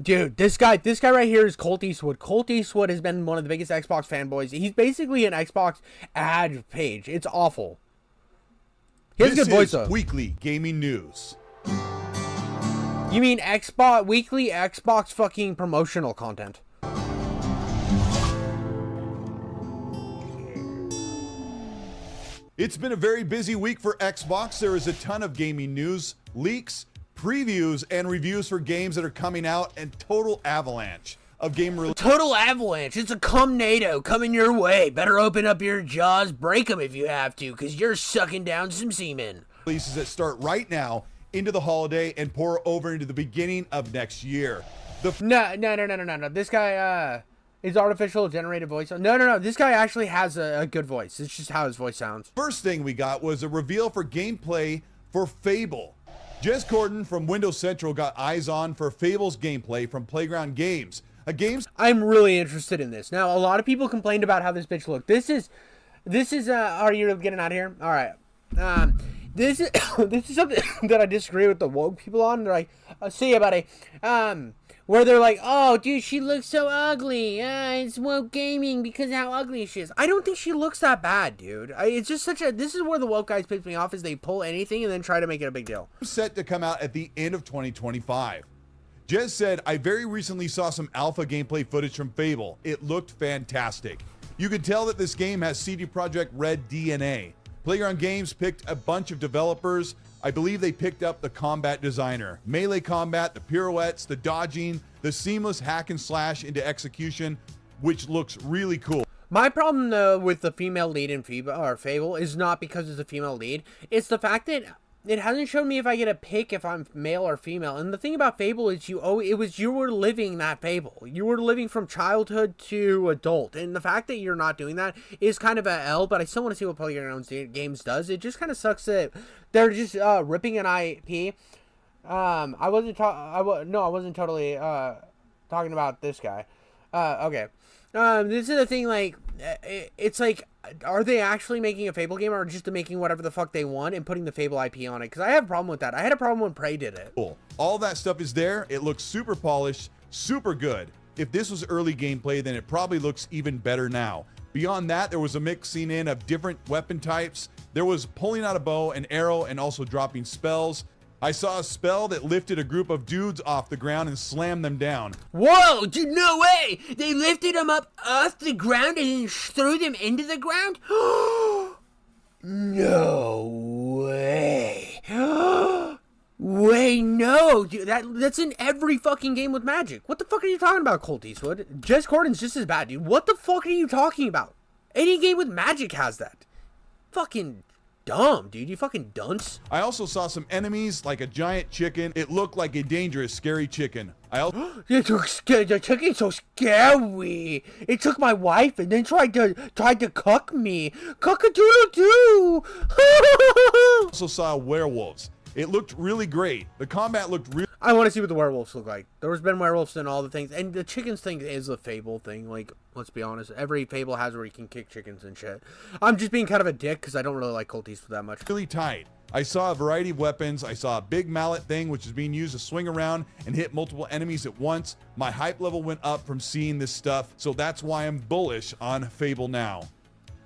Dude, this guy right here is Colteastwood. Colteastwood has been one of the biggest Xbox fanboys. He's basically an Xbox ad page. It's awful. He has a good voice though. Weekly gaming news. You mean Xbox weekly Xbox fucking promotional content? It's been a very busy week for Xbox. There is a ton of gaming news, leaks, previews, and reviews for games that are coming out, and total avalanche of game releases. Total avalanche. It's a cum-nado coming your way. Better open up your jaws, break them if you have to, because you're sucking down some semen. Releases that start right now into the holiday and pour over into the beginning of next year. No. This guy, is artificial generated voice. No. This guy actually has a good voice. It's just how his voice sounds. First thing we got was a reveal for gameplay for Fable. Jez Corden from Windows Central got eyes on for Fable's gameplay from Playground Games. I'm really interested in this. Now, a lot of people complained about how this bitch looked. This is, are you getting out of here? All right. This is something that I disagree with the woke people on. They're like, see you, buddy. Where they're like, oh, dude, she looks so ugly. It's woke gaming because of how ugly she is. I don't think she looks that bad, dude. It's just this is where the woke guys piss me off, is they pull anything and then try to make it a big deal. Set to come out at the end of 2025. Jez said, I very recently saw some alpha gameplay footage from Fable. It looked fantastic. You can tell that this game has CD Projekt Red DNA. Playground Games picked a bunch of developers. I believe they picked up the combat designer. Melee combat, the pirouettes, the dodging, the seamless hack and slash into execution, which looks really cool. My problem, though, with the female lead in Fable is not because it's a female lead. It's the fact that it hasn't shown me if I get a pick if I'm male or female. And the thing about Fable is you were living that Fable. You were living from childhood to adult. And the fact that you're not doing that is kind of a L, but I still want to see what Playground Games does. It just kind of sucks that they're just ripping an IP. I wasn't totally talking about this guy. Okay. This is the thing, like, it's like, are they actually making a Fable game or just making whatever the fuck they want and putting the Fable IP on it? Because I have a problem with that. I had a problem when Prey did it. Cool. All that stuff is there. It looks super polished, super good. If this was early gameplay, then it probably looks even better now. Beyond that, there was a mixing in of different weapon types. There was pulling out a bow and arrow and also dropping spells. I saw a spell that lifted a group of dudes off the ground and slammed them down. Whoa, dude, no way! They lifted them up off the ground and then threw them into the ground? No way. Wait, no, dude, that's in every fucking game with magic. What the fuck are you talking about, Colteastwood? Jez Corden's just as bad, dude. What the fuck are you talking about? Any game with magic has that. Fucking dumb, dude. You fucking dunce. I also saw some enemies like a giant chicken. It looked like a dangerous, scary chicken. The chicken's so scary. It took my wife and then tried to cuck me. Cock-a-doodle-doo. Also saw werewolves. It looked really great. The combat looked really... I want to see what the werewolves look like. There's been werewolves in all the things. And the chickens thing is a Fable thing. Like, let's be honest. Every Fable has where you can kick chickens and shit. I'm just being kind of a dick because I don't really like Colteastwood that much. Really tight. I saw a variety of weapons. I saw a big mallet thing, which is being used to swing around and hit multiple enemies at once. My hype level went up from seeing this stuff. So that's why I'm bullish on Fable now.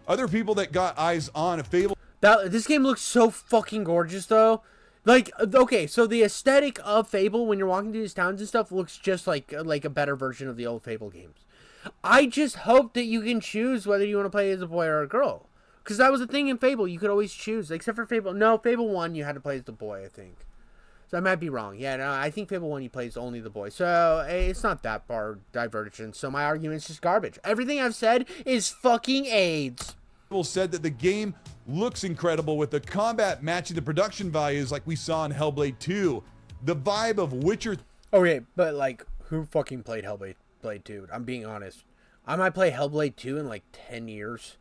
Other people that got eyes on Fable... This game looks so fucking gorgeous, though. Like, okay, so the aesthetic of Fable when you're walking through these towns and stuff looks just like a better version of the old Fable games. I just hope that you can choose whether you want to play as a boy or a girl. Because that was the thing in Fable. You could always choose. Except for Fable. No, Fable 1, you had to play as the boy, I think. So I might be wrong. Yeah, no, I think Fable 1, you play as only the boy. So it's not that far divergent. So my argument's just garbage. Everything I've said is fucking AIDS. People said that the game looks incredible with the combat matching the production values like we saw in Hellblade 2. The vibe of Witcher... Okay, but like, who fucking played Hellblade 2? I'm being honest. I might play Hellblade 2 in like 10 years.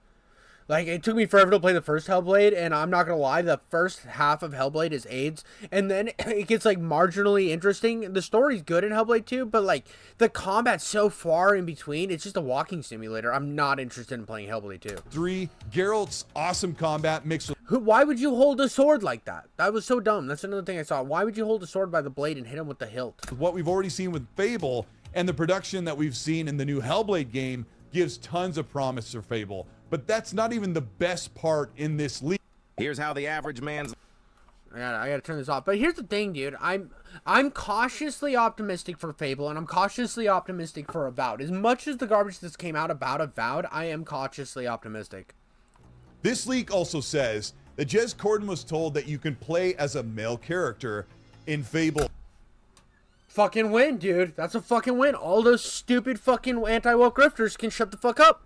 Like, it took me forever to play the first Hellblade, and I'm not gonna lie, the first half of Hellblade is AIDS, and then it gets, like, marginally interesting. The story's good in Hellblade 2, but, like, the combat's so far in between, it's just a walking simulator. I'm not interested in playing Hellblade 2. 3, Geralt's awesome combat mixed with... Why would you hold a sword like that? That was so dumb. That's another thing I saw. Why would you hold a sword by the blade and hit him with the hilt? What we've already seen with Fable and the production that we've seen in the new Hellblade game gives tons of promise for Fable. But that's not even the best part in this leak. Here's how the average man's... I gotta turn this off. But here's the thing, dude. I'm cautiously optimistic for Fable, and I'm cautiously optimistic for Avowed. As much as the garbage that came out about Avowed, I am cautiously optimistic. This leak also says that Jez Corden was told that you can play as a male character in Fable. Fucking win, dude. That's a fucking win. All those stupid fucking anti-woke grifters can shut the fuck up.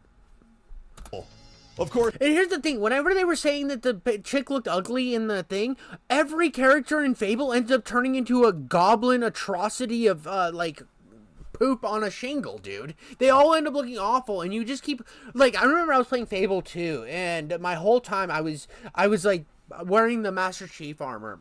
Of course. And here's the thing. Whenever they were saying that the chick looked ugly in the thing, every character in Fable ends up turning into a goblin atrocity of, like, poop on a shingle, dude. They all end up looking awful, and you just keep, like, I remember I was playing Fable 2, and my whole time I was like wearing the Master Chief armor,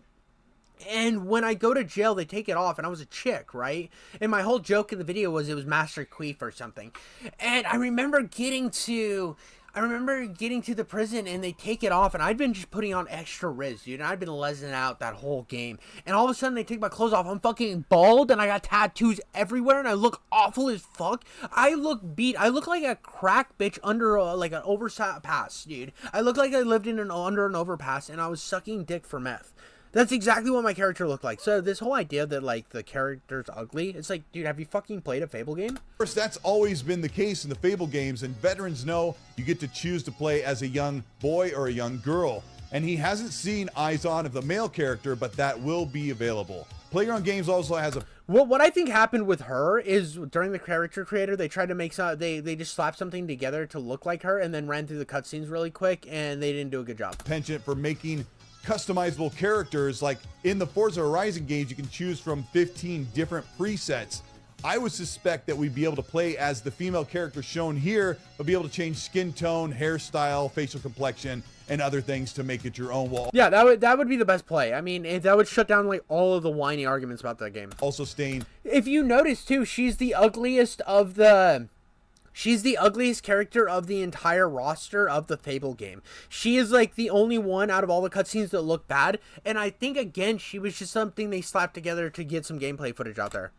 and when I go to jail they take it off, and I was a chick, right? And my whole joke in the video was it was Master Queef or something. And I remember getting to the prison and they take it off, and I'd been just putting on extra riz, dude, and I'd been lesing out that whole game, and all of a sudden they take my clothes off. I'm fucking bald and I got tattoos everywhere and I look awful as fuck. I look beat. I look like a crack bitch under like an overpass, dude. I look like I lived under an overpass and I was sucking dick for meth. That's exactly what my character looked like. So this whole idea that, like, the character's ugly, it's like, dude, have you fucking played a Fable game? Of course, that's always been the case in the Fable games, and veterans know you get to choose to play as a young boy or a young girl. And he hasn't seen Eyes On of the male character, but that will be available. Playground Games also has a... Well, what I think happened with her is during the character creator, they tried to make some, they just slapped something together to look like her and then ran through the cutscenes really quick, and they didn't do a good job. Penchant for making customizable characters. Like in the Forza Horizon games, you can choose from 15 different presets. I would suspect that we'd be able to play as the female character shown here, but be able to change skin tone, hairstyle, facial complexion, and other things to make it your own wall. Yeah, that would be the best play. I mean, that would shut down like all of the whiny arguments about that game. Also staying... If you notice too, she's the ugliest of the... She's the ugliest character of the entire roster of the Fable game. She is like the only one out of all the cutscenes that look bad. And I think, again, she was just something they slapped together to get some gameplay footage out there.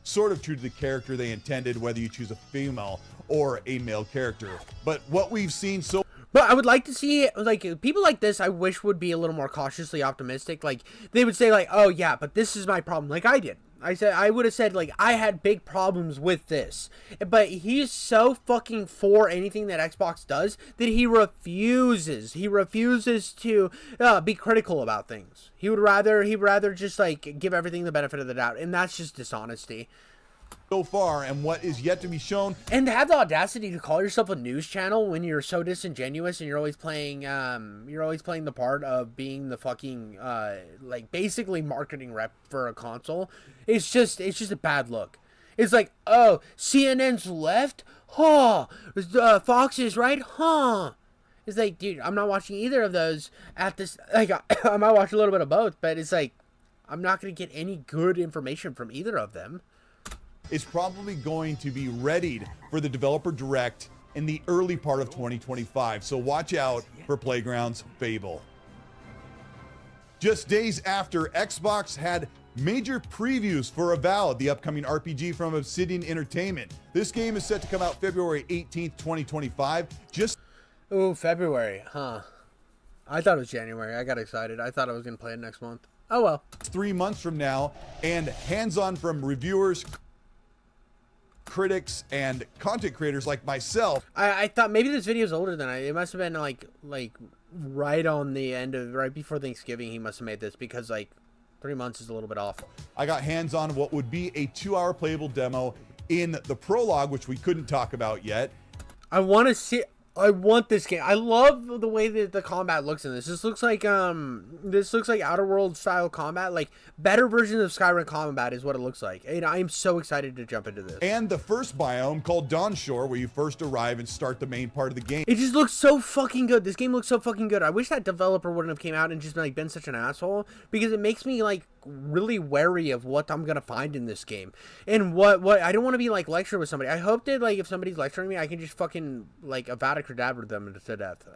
Sort of true to the character they intended, whether you choose a female or a male character. But what we've seen so... But I would like to see, like, people like this, I wish would be a little more cautiously optimistic. Like, they would say, like, oh, yeah, but this is my problem. Like I did. I would have said, like, I had big problems with this. But he's so fucking for anything that Xbox does that he refuses. He refuses to be critical about things. He'd rather just, like, give everything the benefit of the doubt. And that's just dishonesty. So far, and what is yet to be shown. And to have the audacity to call yourself a news channel when you're so disingenuous and you're always playing the part of being the fucking like basically marketing rep for a console. It's just a bad look. It's like, oh, CNN's left, huh? Fox is right, huh? It's like, dude, I'm not watching either of those at this. Like, I might watch a little bit of both, but it's like, I'm not gonna get any good information from either of them. Is probably going to be readied for the developer direct in the early part of 2025. So watch out for Playground's Fable. Just days after, Xbox had major previews for Avowed, the upcoming RPG from Obsidian Entertainment. This game is set to come out February 18th, 2025. Ooh, February, huh? I thought it was January. I got excited. I thought I was going to play it next month. Oh well. 3 months from now, and hands-on from reviewers, critics, and content creators like myself. I thought maybe this video is older than it must have been like right on the end of right before Thanksgiving. He must have made this because like 3 months is a little bit off. I got hands-on what would be a 2-hour playable demo in the prologue, which we couldn't talk about yet. I want this game. I love the way that the combat looks in this. This looks like Outer World style combat. Like better version of Skyrim combat is what it looks like. And I am so excited to jump into this. And the first biome called Dawn Shore, where you first arrive and start the main part of the game. It just looks so fucking good. This game looks so fucking good. I wish that developer wouldn't have came out and just like been such an asshole, because it makes me like really wary of what I'm gonna find in this game. And what I don't want to be like lecture with somebody. I hope that like if somebody's lecturing me, I can just fucking like Avada Kedavra them to death.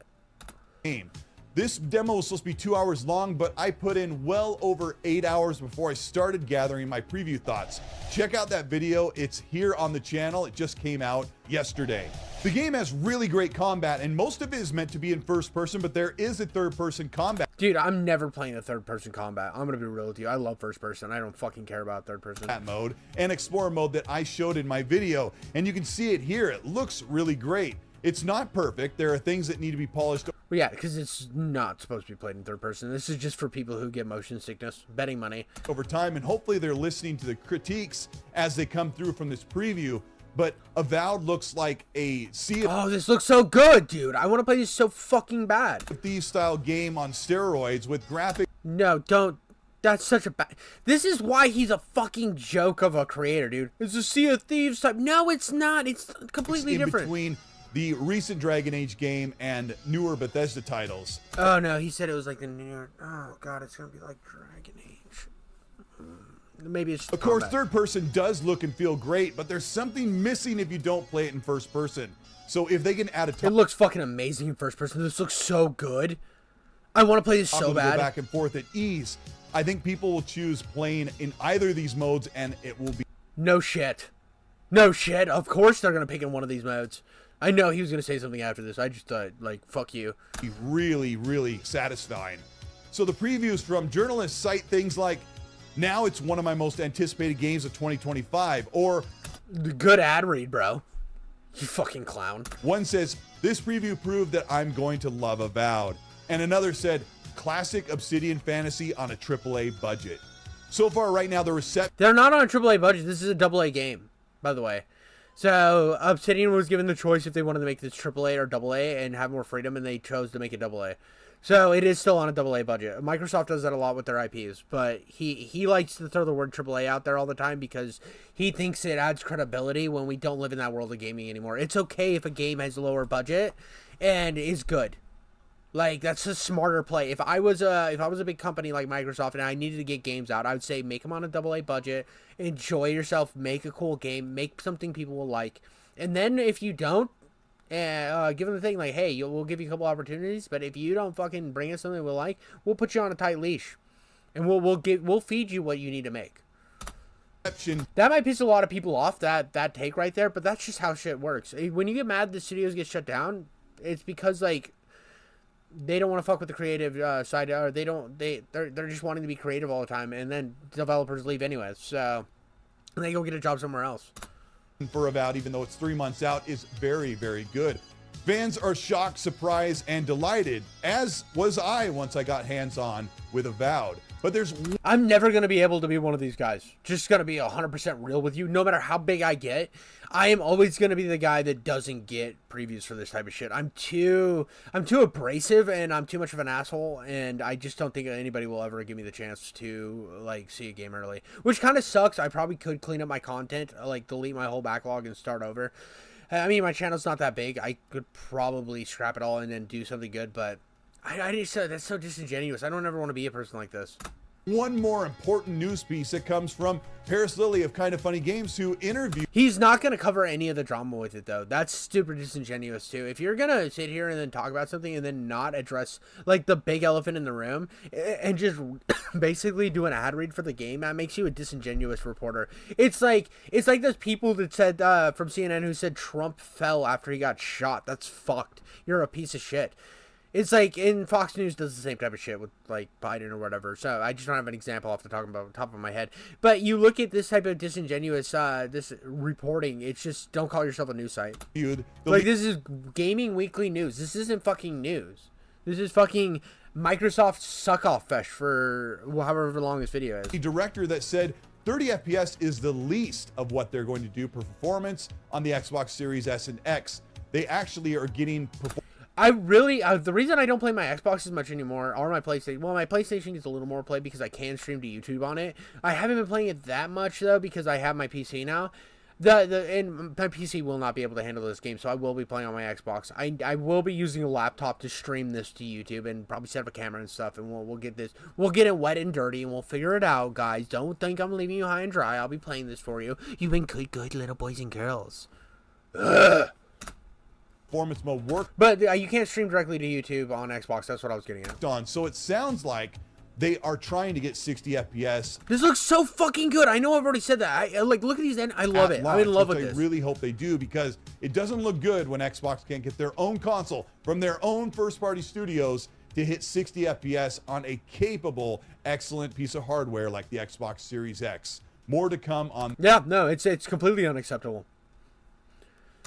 Game. This demo was supposed to be 2 hours long, but I put in well over 8 hours before I started gathering my preview thoughts. Check out that video. It's here on the channel. It just came out yesterday. The game has really great combat, and most of it is meant to be in first person, but there is a third person combat. Dude, I'm never playing a third person combat. I'm gonna be real with you. I love first person. I don't fucking care about third person. That mode and explorer mode that I showed in my video, and you can see it here. It looks really great. It's not perfect. There are things that need to be polished. Well, yeah, because it's not supposed to be played in third person. This is just for people who get motion sickness, betting money. Over time, and hopefully they're listening to the critiques as they come through from this preview. But Avowed looks like a Sea of Oh, this looks so good, dude. I want to play this so fucking bad. Thieves style game on steroids with graphic. No, don't. That's such a bad. This is why he's a fucking joke of a creator, dude. It's a Sea of Thieves type. No, it's not. It's completely in different. Between the recent Dragon Age game and newer Bethesda titles. Oh no, he said it was like the newer. Oh god, it's gonna be like Dragon Age. Maybe it's. Of course, third person does look and feel great, but there's something missing if you don't play it in first person. So if they can add a It looks fucking amazing in first person. This looks so good. I want to play this so bad. Go back and forth at ease. I think people will choose playing in either of these modes, and it will be. No shit. No shit. Of course they're gonna pick in one of these modes. I know he was gonna say something after this. I just thought, like, fuck you. Really, really satisfying. So the previews from journalists cite things like, now it's one of my most anticipated games of 2025, or Good ad read, bro. You fucking clown. one says, this preview proved that I'm going to love Avowed. And another said, classic Obsidian fantasy on a AAA budget. So far right now, the reception. They're not on a AAA budget. This is a AA game, by the way. So Obsidian was given the choice if they wanted to make this AAA or AA and have more freedom, and they chose to make it AA. So it is still on a AA budget. Microsoft does that a lot with their IPs, but he likes to throw the word AAA out there all the time because he thinks it adds credibility when we don't live in that world of gaming anymore. It's okay if a game has a lower budget and is good. Like, that's a smarter play. If I was a big company like Microsoft and I needed to get games out, I would say make them on a AA budget, enjoy yourself, make a cool game, make something people will like, and then if you don't, give them the thing like, hey, we'll give you a couple opportunities, but if you don't fucking bring us something we'll like, we'll put you on a tight leash, and we'll feed you what you need to make. That might piss a lot of people off, that take right there, but that's just how shit works. When you get mad the studios get shut down, it's because, like, they don't want to fuck with the creative side, or they're just wanting to be creative all the time, and then developers leave anyways, so they go get a job somewhere else. For Avowed, even though it's 3 months out, is very, very good. Fans are shocked, surprised, and delighted, as was I once I got hands-on with Avowed. But I'm never going to be able to be one of these guys. Just going to be 100% real with you. No matter how big I get, I am always going to be the guy that doesn't get previews for this type of shit. I'm too abrasive, and I'm too much of an asshole, and I just don't think anybody will ever give me the chance to, like, see a game early. Which kind of sucks. I probably could clean up my content, like, delete my whole backlog and start over. I mean, my channel's not that big. I could probably scrap it all and then do something good, but I just, that's so disingenuous. I don't ever want to be a person like this. One more important news piece that comes from Paris Lilly of Kind of Funny Games, who interviewed. He's not going to cover any of the drama with it, though. That's super disingenuous, too. If you're going to sit here and then talk about something and then not address, like, the big elephant in the room and just basically do an ad read for the game, that makes you a disingenuous reporter. It's like those people that said, from CNN, who said Trump fell after he got shot. That's fucked. You're a piece of shit. It's like, in Fox News does the same type of shit with, like, Biden or whatever. So I just don't have an example off the top of my head. But you look at this type of disingenuous this reporting, it's just, don't call yourself a news site. Like, this is Gaming Weekly News. This isn't fucking news. This is fucking Microsoft suck-off fest for however long this video is. The director that said 30 FPS is the least of what they're going to do for performance on the Xbox Series S and X. They actually are getting the reason I don't play my Xbox as much anymore, or my PlayStation, well, my PlayStation gets a little more play because I can stream to YouTube on it. I haven't been playing it that much, though, because I have my PC now. And my PC will not be able to handle this game, so I will be playing on my Xbox. I will be using a laptop to stream this to YouTube and probably set up a camera and stuff, and we'll get it wet and dirty, and we'll figure it out, guys. Don't think I'm leaving you high and dry. I'll be playing this for you. You've been good little boys and girls. Ugh. performance mode worked But you can't stream directly to YouTube on Xbox. That's what I was getting at. on. So it sounds like they are trying to get 60 FPS. This looks so fucking good. I know I've already said that. I like, look at these. I love it. I'm in love with this. I really hope they do, because it doesn't look good when Xbox can't get their own console from their own first-party studios to hit 60 FPS on a capable, excellent piece of hardware like the Xbox Series X. More to come on Yeah, no, it's completely unacceptable.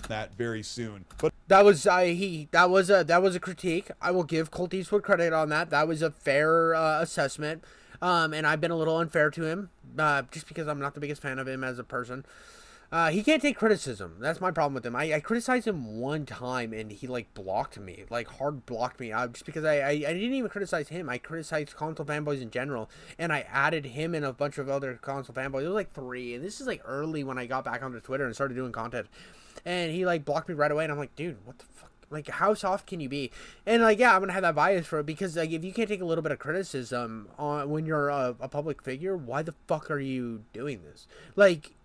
that very soon. But That was a critique. I will give Colteastwood credit on that. That was a fair assessment, and I've been a little unfair to him, just because I'm not the biggest fan of him as a person. He can't take criticism. That's my problem with him. I criticized him one time, and he like blocked me, like hard blocked me, just because I didn't even criticize him. I criticized console fanboys in general, and I added him and a bunch of other console fanboys. It was like 3, and this is like early when I got back onto Twitter and started doing content. And he like blocked me right away, and I'm like, dude, what the fuck? Like, how soft can you be? And like, yeah, I'm gonna have that bias for it, because like, if you can't take a little bit of criticism on when you're a public figure, why the fuck are you doing this? Like,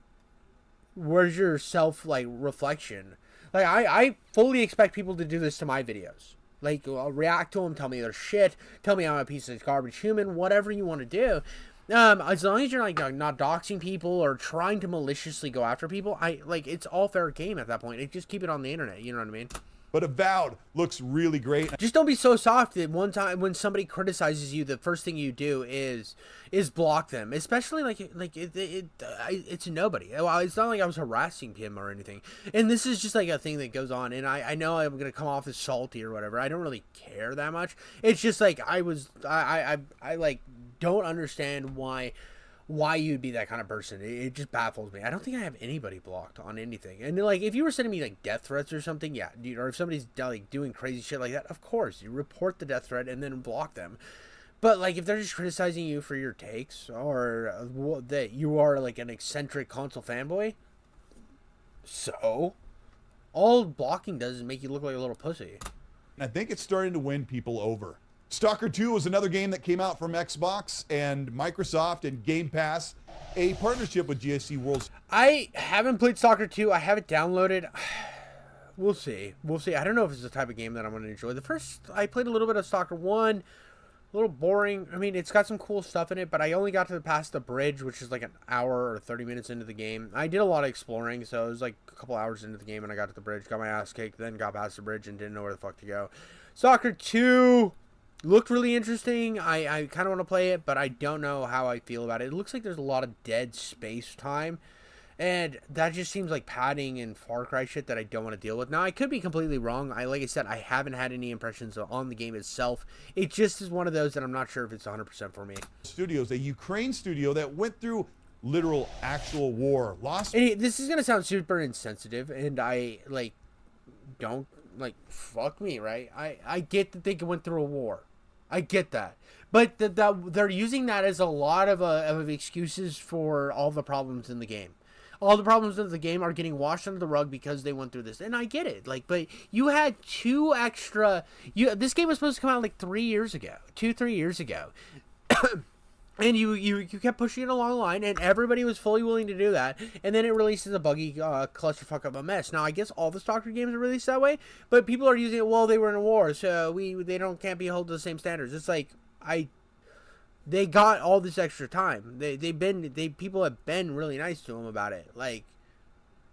where's your self like reflection? Like, I fully expect people to do this to my videos. Like, I'll react to them, tell me they're shit, tell me I'm a piece of garbage human, whatever you want to do. As long as you're like not doxing people or trying to maliciously go after people, it's all fair game at that point. Just keep it on the internet, you know what I mean? But Avowed looks really great. Just don't be so soft that one time when somebody criticizes you, the first thing you do is block them. Especially it's nobody. Well, it's not like I was harassing him or anything. And this is just like a thing that goes on. And I know I'm gonna come off as salty or whatever. I don't really care that much. It's just like I like don't understand why you'd be that kind of person. It just baffles me. I don't think I have anybody blocked on anything. And like, if you were sending me like death threats or something, yeah, dude, or if somebody's like doing crazy shit like that, of course you report the death threat and then block them. But like, if they're just criticizing you for your takes, or that you are like an eccentric console fanboy, so all blocking does is make you look like a little pussy. I think it's starting to win people over. Stalker 2 was another game that came out from Xbox and Microsoft and Game Pass, a partnership with GSC Worlds. I haven't played Stalker 2. I have it downloaded. We'll see. I don't know if it's the type of game that I'm going to enjoy. I played a little bit of Stalker 1. A little boring. I mean, it's got some cool stuff in it, but I only got to past the bridge, which is like an hour or 30 minutes into the game. I did a lot of exploring, so it was like a couple hours into the game, and I got to the bridge, got my ass kicked, then got past the bridge and didn't know where the fuck to go. Stalker 2... looked really interesting. I kind of want to play it, but I don't know how I feel about it. It looks like there's a lot of dead space time, and that just seems like padding and Far Cry shit that I don't want to deal with. Now, I could be completely wrong. Like I said, I haven't had any impressions on the game itself. It just is one of those that I'm not sure if it's 100% for me. Studios, a Ukraine studio that went through literal actual war. This is going to sound super insensitive, and I, like, don't, like, fuck me, right? I get that they went through a war. I get that, but they're using that as a lot of excuses for all the problems in the game. All the problems in the game are getting washed under the rug because they went through this, and I get it. Like, but you had 2 extra. This game was supposed to come out like 3 years ago, 3 years ago. And you kept pushing it along the line, and everybody was fully willing to do that. And then it releases a buggy clusterfuck of a mess. Now, I guess all the Stalker games are released that way, but people are using it. Well, they were in a war, so they can't be held to the same standards. It's like they got all this extra time. People have been really nice to them about it. Like,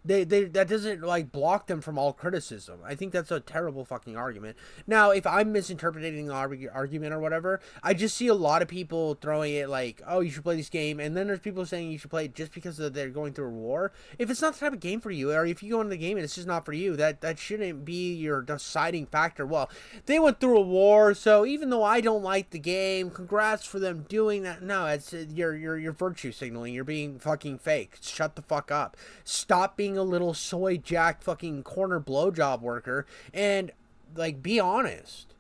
that doesn't like block them from all criticism. I think that's a terrible fucking argument. Now, if I'm misinterpreting the argument or whatever, I just see a lot of people throwing it like, oh, you should play this game, and then there's people saying you should play it just because they're going through a war. If it's not the type of game for you, or if you go into the game and it's just not for you, that shouldn't be your deciding factor. Well, they went through a war, so even though I don't like the game, congrats for them doing that. No, it's you're virtue signaling. You're being fucking fake. Shut the fuck up. Stop being a little soy jack fucking corner blowjob worker and like be honest.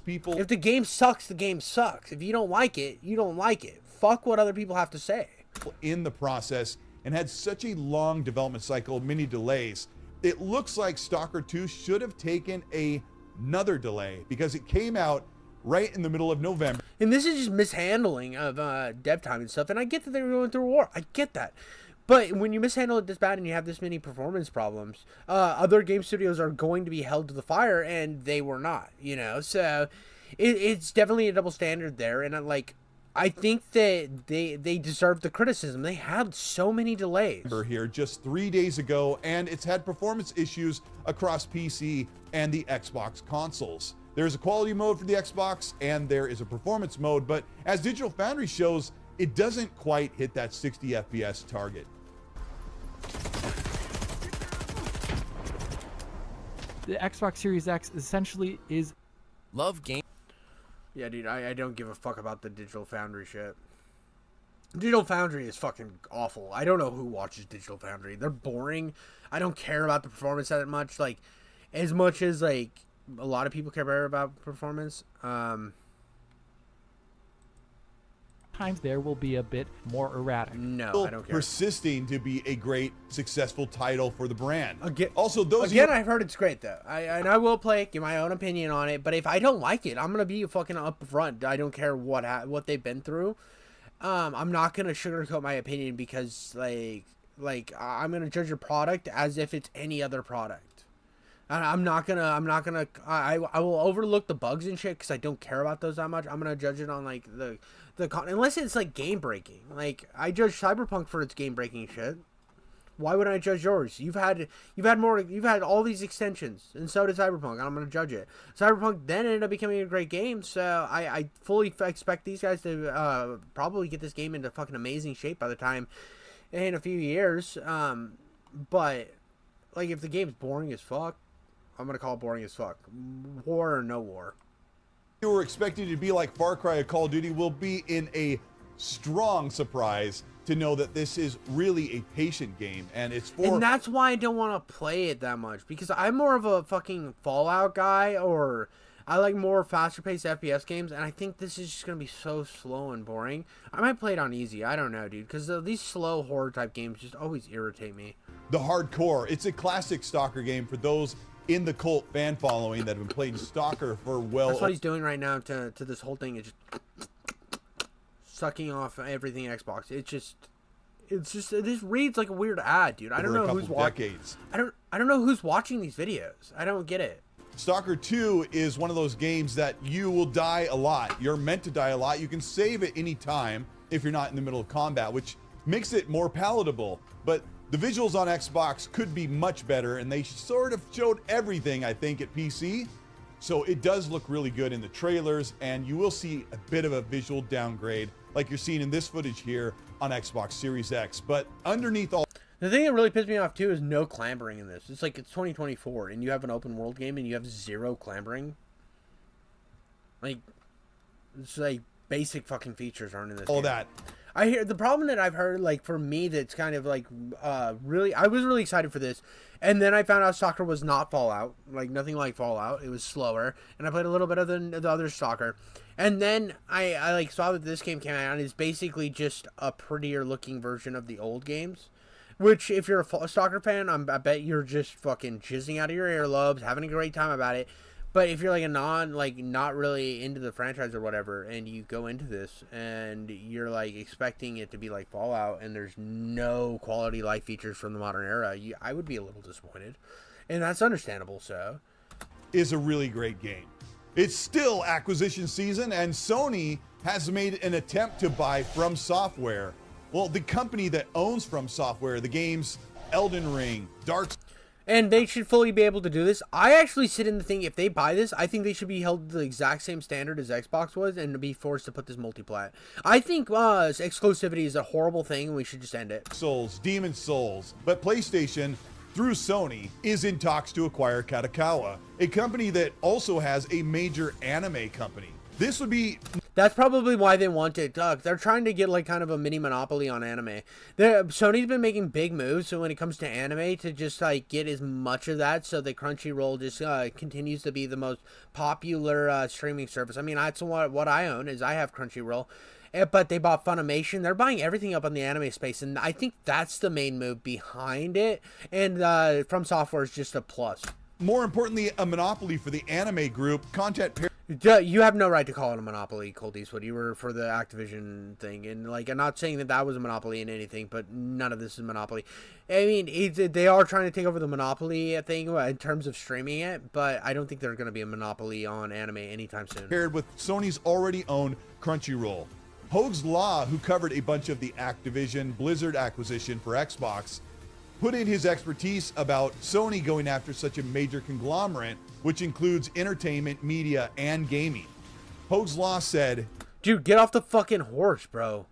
People, if the game sucks, the game sucks. If you don't like it, you don't like it. Fuck what other people have to say. In the process, and had such a long development cycle, many delays. It looks like Stalker 2 should have taken another delay because it came out right in the middle of November. And this is just mishandling of dev time and stuff. And I get that they were going through a war. I get that. But when you mishandle it this bad and you have this many performance problems, other game studios are going to be held to the fire, and they were not, you know? So it's definitely a double standard there, and I think that they deserve the criticism. They had so many delays. Here just 3 days ago, and it's had performance issues across PC and the Xbox consoles. There's a quality mode for the Xbox, and there is a performance mode, but as Digital Foundry shows, it doesn't quite hit that 60 FPS target. The Xbox Series X essentially is Love game. Yeah, dude, I don't give a fuck about the Digital Foundry shit. Digital Foundry is fucking awful. I don't know who watches Digital Foundry. They're boring. I don't care about the performance that much. Like, as much as, like, a lot of people care about performance. times there will be a bit more erratic. No, I don't care. Persisting to be a great, successful title for the brand. Again, also, those I've heard it's great though. I will play it, give my own opinion on it. But if I don't like it, I'm gonna be fucking upfront. I don't care what they've been through. I'm not gonna sugarcoat my opinion because like I'm gonna judge your product as if it's any other product. I will overlook the bugs and shit because I don't care about those that much. I'm gonna judge it on like unless it's like game breaking. Like I judge Cyberpunk for its game breaking shit. Why would I judge yours? You've had all these extensions, and so did Cyberpunk. I'm gonna judge it. Cyberpunk then ended up becoming a great game, so I fully expect these guys to probably get this game into fucking amazing shape by the time in a few years. But like if the game's boring as fuck, I'm gonna call it boring as fuck. War or no war. You were expecting to be like Far Cry or Call of Duty will be in a strong surprise to know that this is really a patient game, and it's for... And that's why I don't want to play it that much, because I'm more of a fucking Fallout guy, or I like more faster-paced FPS games, and I think this is just going to be so slow and boring. I might play it on easy, I don't know, dude, because these slow horror-type games just always irritate me. The Hardcore, it's a classic Stalker game for those in the cult fan following that have been playing Stalker for well... That's what he's doing right now to this whole thing, is just... sucking off everything Xbox. It just this reads like a weird ad, dude. I don't know who's watching. I don't know who's watching these videos. I don't get it. Stalker 2 is one of those games that you will die a lot. You're meant to die a lot. You can save at any time if you're not in the middle of combat, which makes it more palatable. But the visuals on Xbox could be much better, and they sort of showed everything, I think, at PC. So it does look really good in the trailers, and you will see a bit of a visual downgrade like you're seeing in this footage here on Xbox Series X. But underneath all... The thing that really pissed me off, too, is no clambering in this. It's like it's 2024, and you have an open world game, and you have zero clambering. Like, it's like basic fucking features aren't in this all game. That. I hear the problem that I've heard, like, for me, that's kind of like really, I was really excited for this, and then I found out Stalker was not Fallout, like nothing like Fallout. It was slower, and I played a little bit of the other Stalker, and then I like saw that this game came out, and it's basically just a prettier looking version of the old games. Which, if you're a Stalker fan, I bet you're just fucking jizzing out of your earlobes, having a great time about it. But if you're like not really into the franchise or whatever, and you go into this and you're like expecting it to be like Fallout, and there's no quality life features from the modern era, I would be a little disappointed, and that's understandable. So, is a really great game. It's still acquisition season, and Sony has made an attempt to buy From Software. Well, the company that owns From Software, the games Elden Ring, Dark. And they should fully be able to do this. I actually sit in the thing, if they buy this, I think they should be held to the exact same standard as Xbox was and be forced to put this multiplat. I think exclusivity is a horrible thing, and we should just end it. Souls, Demon Souls. But PlayStation, through Sony, is in talks to acquire Katakawa, a company that also has a major anime company. This would be... That's probably why they want it. They're trying to get like kind of a mini monopoly on anime. Sony's been making big moves, so when it comes to anime, to just like get as much of that, so that Crunchyroll just continues to be the most popular streaming service. I mean, that's what I own, is I have Crunchyroll. But they bought Funimation. They're buying everything up in the anime space, and I think that's the main move behind it. And From Software is just a plus. More importantly, a monopoly for the anime group, content... You have no right to call it a monopoly, Colteastwood. You were for the Activision thing, and like I'm not saying that that was a monopoly in anything, but none of this is monopoly. I mean, they are trying to take over the monopoly thing in terms of streaming it, but I don't think they're going to be a monopoly on anime anytime soon. Paired with Sony's already owned Crunchyroll. Hoag's Law, who covered a bunch of the Activision Blizzard acquisition for Xbox, put in his expertise about Sony going after such a major conglomerate, which includes entertainment, media, and gaming. Hoag's Law said, "Dude, get off the fucking horse, bro.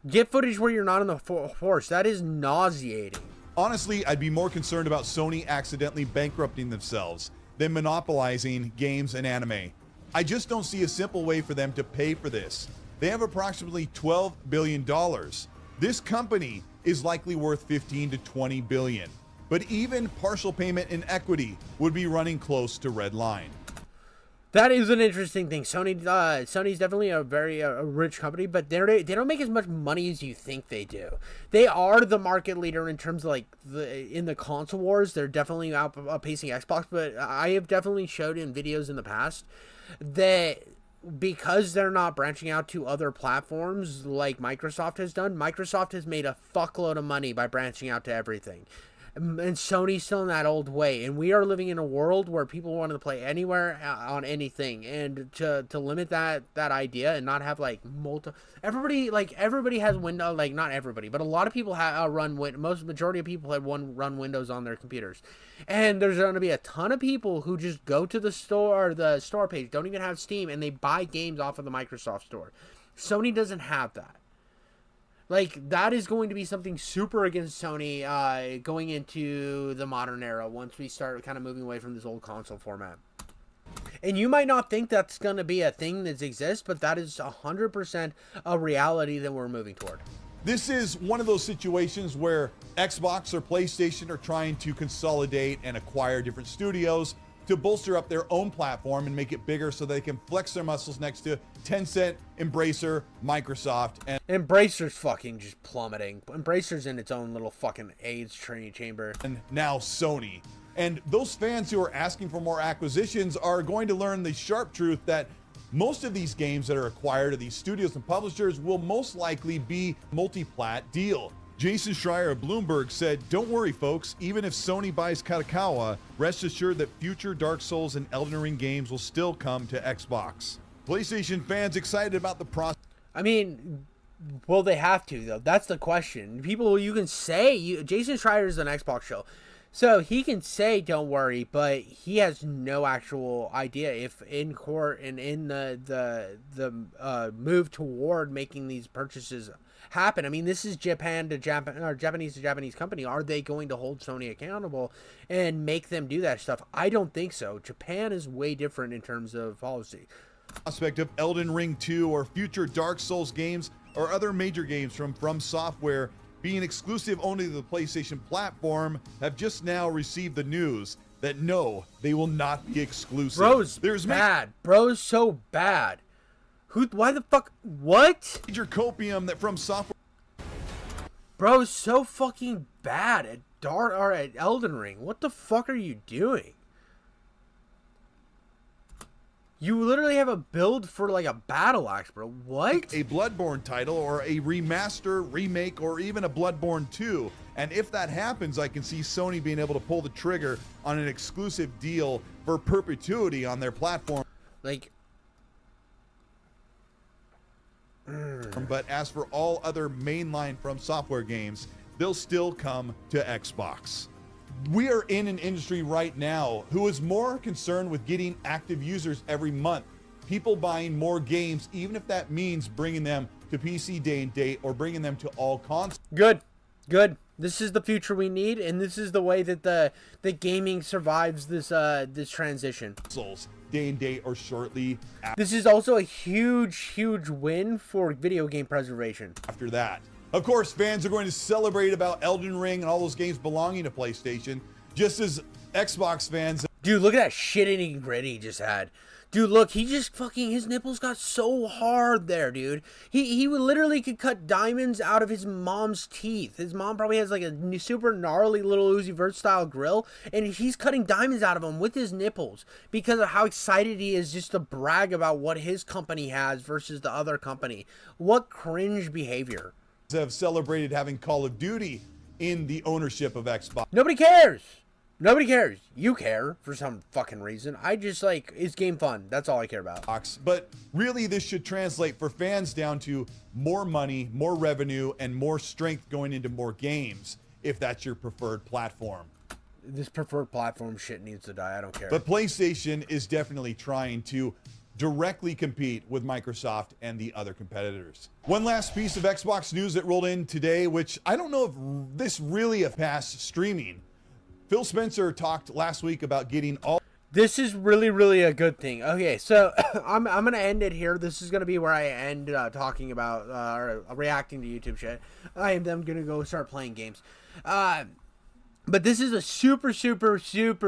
Get footage where you're not on the horse. That is nauseating." honestly, I'd be more concerned about Sony accidentally bankrupting themselves than monopolizing games and anime. I just don't see a simple way for them to pay for this. They have approximately $12 billion. This company is likely worth 15 to 20 billion. But even partial payment in equity would be running close to red line. That is an interesting thing. Sony's definitely a very rich company, but they don't make as much money as you think they do. They are the market leader in terms of like in the console wars. They're definitely outpacing Xbox, but I have definitely showed in videos in the past that because they're not branching out to other platforms like Microsoft has done, Microsoft has made a fuckload of money by branching out to everything. And Sony's still in that old way, and we are living in a world where people want to play anywhere on anything, and to limit that idea and not have like everybody has window, like not everybody, but a lot of people majority of people have run Windows on their computers, and there's going to be a ton of people who just go to the store page, don't even have Steam, and they buy games off of the Microsoft store. Sony doesn't have that. Like, that is going to be something super against Sony going into the modern era once we start kind of moving away from this old console format. And you might not think that's going to be a thing that exists, but that is 100% a reality that we're moving toward. This is one of those situations where Xbox or PlayStation are trying to consolidate and acquire different studios to bolster up their own platform and make it bigger so they can flex their muscles next to Tencent, Embracer, Microsoft, and Embracer's fucking just plummeting. Embracer's in its own little fucking AIDS training chamber. And now Sony. And those fans who are asking for more acquisitions are going to learn the sharp truth that most of these games that are acquired of these studios and publishers will most likely be multi-plat deal. Jason Schreier of Bloomberg said, "Don't worry, folks. Even if Sony buys Kadokawa, rest assured that future Dark Souls and Elden Ring games will still come to Xbox." PlayStation fans excited about the process. I mean, will they have to, though? That's the question. People, you can say, Jason Schreier is an Xbox show, so he can say, don't worry, but he has no actual idea if in court and in the move toward making these purchases happen. I mean, this is Japanese to Japanese company. Are they going to hold Sony accountable and make them do that stuff? I don't think so. Japan is way different in terms of policy. Prospect of Elden Ring 2 or future Dark Souls games or other major games from Software being exclusive only to the PlayStation platform have just now received the news that no, they will not be exclusive. Bro's bad. Bro's so bad. Why the fuck? What? Major copium that from Software. Bro's so fucking bad at Elden Ring. What the fuck are you doing? You literally have a build for like a battle axe, bro. What? A Bloodborne title or a remaster, remake, or even a Bloodborne 2. And if that happens, I can see Sony being able to pull the trigger on an exclusive deal for perpetuity on their platform. Like, but as for all other mainline From Software games, they'll still come to Xbox. We are in an industry right now who is more concerned with getting active users every month. People buying more games, even if that means bringing them to PC day and date or bringing them to all consoles. Good. This is the future we need, and this is the way that the gaming survives this transition. Day and date or shortly after. This is also a huge win for video game preservation. After that, of course, fans are going to celebrate about Elden Ring and all those games belonging to PlayStation, just as Xbox fans. Dude, look at that shit-eating grit he just had. Dude, look, he just fucking, his nipples got so hard there, dude. He literally could cut diamonds out of his mom's teeth. His mom probably has like a super gnarly little Uzi Vert style grill, and he's cutting diamonds out of them with his nipples because of how excited he is just to brag about what his company has versus the other company. What cringe behavior. Have celebrated having Call of Duty in the ownership of Xbox. Nobody cares. Nobody cares. You care for some fucking reason. I just like, is game fun? That's all I care about. But really, this should translate for fans down to more money, more revenue, and more strength going into more games if that's your preferred platform. This preferred platform shit needs to die. I don't care. But PlayStation is definitely trying to directly compete with Microsoft and the other competitors. One last piece of Xbox news that rolled in today, which I don't know if this really a pass streaming. Phil Spencer talked last week about getting all... This is really a good thing. Okay, so I'm going to end it here. This is going to be where I end talking about or reacting to YouTube shit. I am then going to go start playing games. But this is a super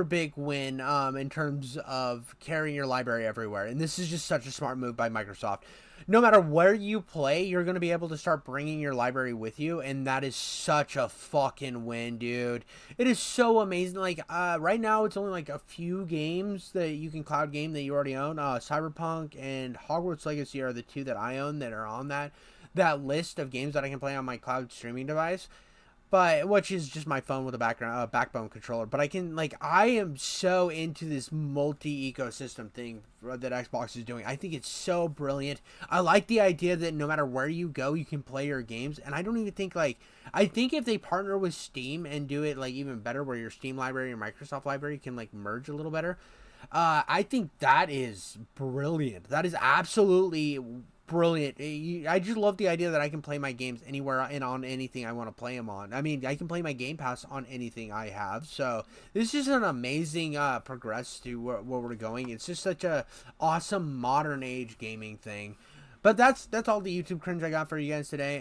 big win in terms of carrying your library everywhere. And this is just such a smart move by Microsoft. No matter where you play, you're going to be able to start bringing your library with you. And that is such a fucking win, dude. It is so amazing. Like, right now, it's only like a few games that you can cloud game that you already own. Cyberpunk and Hogwarts Legacy are the two that I own that are on that list of games that I can play on my cloud streaming device. But, which is just my phone with a backbone controller. But I am so into this multi-ecosystem thing that Xbox is doing. I think it's so brilliant. I like the idea that no matter where you go, you can play your games. And I don't even think, I think if they partner with Steam and do it, even better, where your Steam library and Microsoft library can, merge a little better, I think that is brilliant. That is absolutely brilliant. I just love the idea that I can play my games anywhere and on anything I want to play them on. I mean, I can play my Game Pass on anything I have. So this is an amazing progress to where we're going. It's just such a awesome modern age gaming thing. But that's all the YouTube cringe I got for you guys today.